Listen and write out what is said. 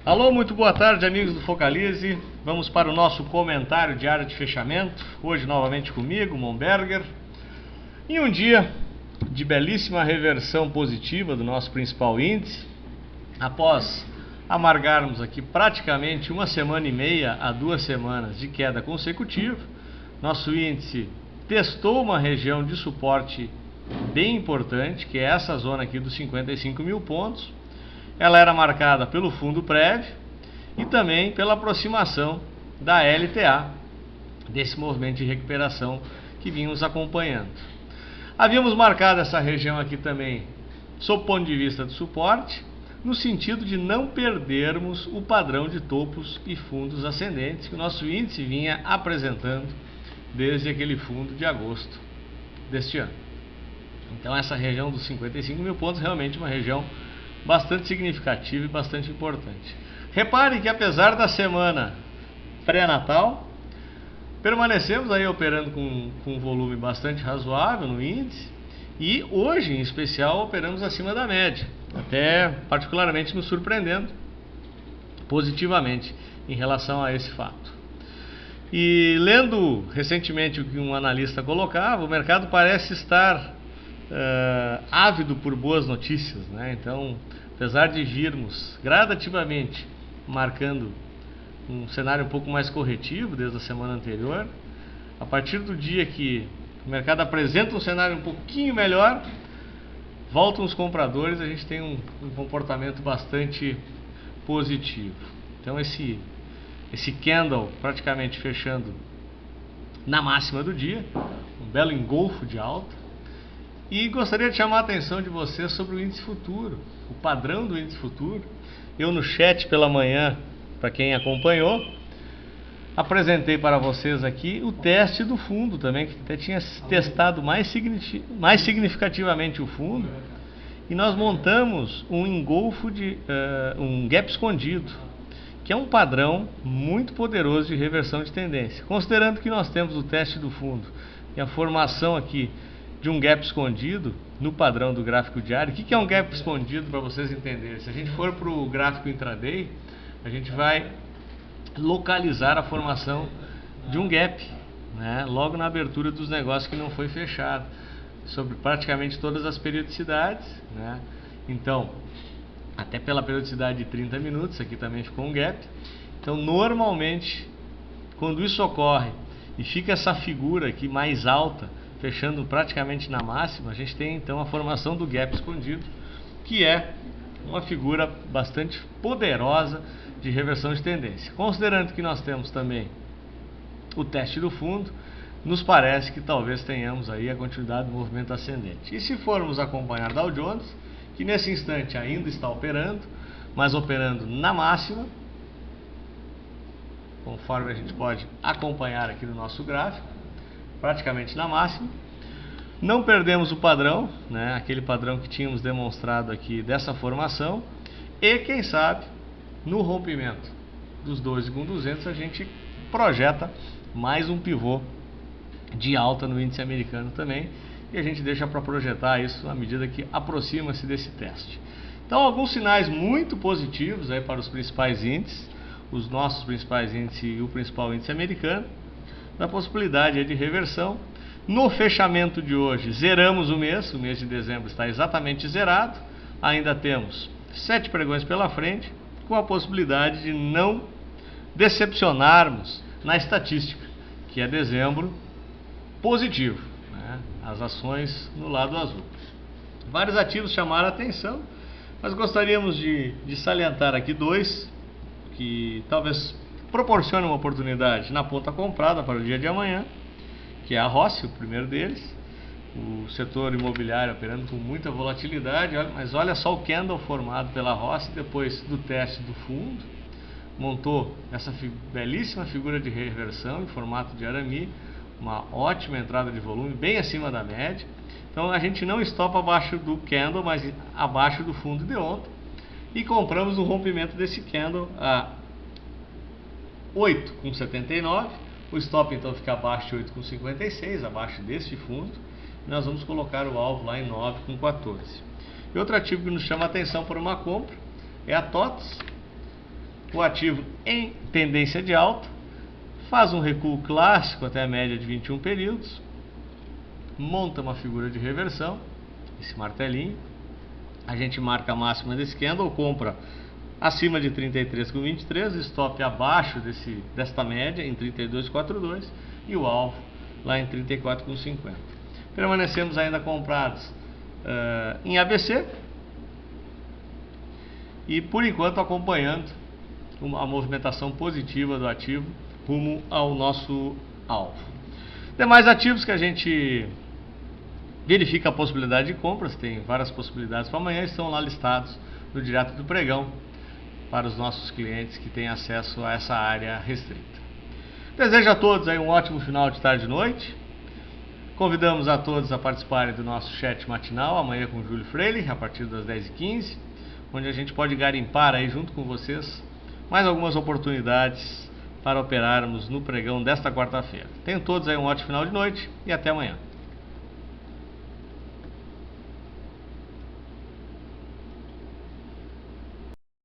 Alô, muito boa tarde, amigos do Focalize. Vamos para o nosso comentário diário de fechamento. Hoje novamente comigo, Momberger. Em um dia de belíssima reversão positiva do nosso principal índice, após amargarmos aqui praticamente 1,5 a 2 semanas de queda consecutiva, nosso índice testou uma região de suporte bem importante, que é essa zona aqui dos 55 mil pontos. Ela era marcada pelo fundo prévio e também pela aproximação da LTA, desse movimento de recuperação que vínhamos acompanhando. Havíamos marcado essa região aqui também, sob o ponto de vista de suporte, no sentido de não perdermos o padrão de topos e fundos ascendentes que o nosso índice vinha apresentando desde aquele fundo de agosto deste ano. Então essa região dos 55 mil pontos é realmente uma região bastante significativa e bastante importante. Repare que apesar da semana pré-natal, permanecemos aí operando com um volume bastante razoável no índice e hoje em especial operamos acima da média, até particularmente nos surpreendendo positivamente em relação a esse fato. E lendo recentemente o que um analista colocava, o mercado parece estar ávido por boas notícias, né? Então, apesar de virmos gradativamente marcando um cenário um pouco mais corretivo desde a semana anterior, a partir do dia que o mercado apresenta um cenário um pouquinho melhor, voltam os compradores, a gente tem um comportamento bastante positivo. Então esse candle praticamente fechando na máxima do dia, um belo engolfo de alta. E gostaria de chamar a atenção de vocês sobre o índice futuro, o padrão do índice futuro. Eu no chat pela manhã, para quem acompanhou, apresentei para vocês aqui o teste do fundo também, que até tinha testado mais significativamente o fundo. E nós montamos um engolfo de um gap escondido, que é um padrão muito poderoso de reversão de tendência. Considerando que nós temos o teste do fundo e a formação aqui de um gap escondido no padrão do gráfico diário. O que é um gap escondido, para vocês entenderem? Se a gente for para o gráfico intraday, a gente vai localizar a formação de um gap, né, logo na abertura dos negócios que não foi fechado, sobre praticamente todas as periodicidades, né? Então, até pela periodicidade de 30 minutos, aqui também ficou um gap. Então, normalmente, quando isso ocorre e fica essa figura aqui mais alta, fechando praticamente na máxima, a gente tem então a formação do gap escondido, que é uma figura bastante poderosa de reversão de tendência. Considerando que nós temos também o teste do fundo, nos parece que talvez tenhamos aí a continuidade do movimento ascendente. E se formos acompanhar Dow Jones, que nesse instante ainda está operando, mas operando na máxima, conforme a gente pode acompanhar aqui no nosso gráfico, praticamente na máxima, não perdemos o padrão, né, aquele padrão que tínhamos demonstrado aqui dessa formação, e quem sabe no rompimento dos 12,200 a gente projeta mais um pivô de alta no índice americano também, e a gente deixa para projetar isso à medida que aproxima-se desse teste. Então, alguns sinais muito positivos aí para os principais índices, os nossos principais índices e o principal índice americano, da possibilidade de reversão. No fechamento de hoje, zeramos o mês de dezembro está exatamente zerado, ainda temos 7 pregões pela frente, com a possibilidade de não decepcionarmos na estatística, que é dezembro positivo, né? As ações no lado azul. Vários ativos chamaram a atenção, mas gostaríamos de salientar aqui dois, que talvez proporcione uma oportunidade na ponta comprada para o dia de amanhã, que é a Rossi, o primeiro deles, o setor imobiliário operando com muita volatilidade, mas olha só o candle formado pela Rossi depois do teste do fundo, montou essa belíssima figura de reversão em formato de arame, uma ótima entrada de volume, bem acima da média. Então a gente não estopa abaixo do candle, mas abaixo do fundo de ontem, e compramos o rompimento desse candle a 8,79, o stop então fica abaixo de 8,56, abaixo deste fundo, e nós vamos colocar o alvo lá em 9,14. E outro ativo que nos chama a atenção por uma compra é a TOTS, o ativo em tendência de alta, faz um recuo clássico até a média de 21 períodos, monta uma figura de reversão, esse martelinho, a gente marca a máxima desse candle, compra acima de 33,23, stop abaixo desta média em 32,42 e o alvo lá em 34,50. Permanecemos ainda comprados em ABC e por enquanto acompanhando a movimentação positiva do ativo rumo ao nosso alvo. Demais ativos que a gente verifica a possibilidade de compras, tem várias possibilidades para amanhã, estão lá listados no Direto do Pregão para os nossos clientes que têm acesso a essa área restrita. Desejo a todos aí um ótimo final de tarde e noite. Convidamos a todos a participarem do nosso chat matinal amanhã com o Júlio Freire, a partir das 10h15, onde a gente pode garimpar aí junto com vocês mais algumas oportunidades para operarmos no pregão desta quarta-feira. Tenham todos aí um ótimo final de noite e até amanhã.